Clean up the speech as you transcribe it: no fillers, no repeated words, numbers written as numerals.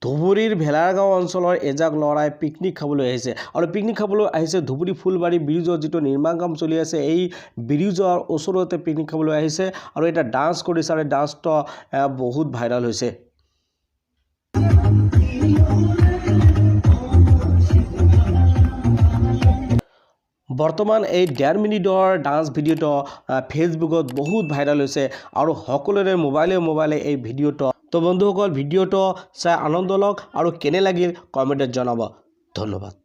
ধুবুৰীৰ ভেলাৰগাঁও অঞ্চলৰ এজাক ল'ৰাই পিকনিক খাবলৈ আহিছে আৰু পিকনিক খাবলৈ আহিছে ধুবুৰী ফুলবাৰী ব্ৰিজৰ যিটো নিৰ্মাণ কাম চলি আছে এই ব্ৰিজৰ ওচৰতে পিকনিক খাবলৈ আহিছে আৰু এটা ডান্স কৰিছে আৰু ডান্সটো বহুত ভাইৰাল হৈছে। বৰ্তমান এই 1.5 মিনিটৰ ডান্স ভিডিঅ'টো ফেচবুকত বহুত ভাইৰাল হৈছে আৰু সকলোৰে মোবাইলে এই ভিডিঅ'টো। তো বন্ধুসকল ভিডিঅ'টো চাই আনন্দ লওক আৰু কেনে লাগিল কমেণ্টত জনাব। ধন্যবাদ।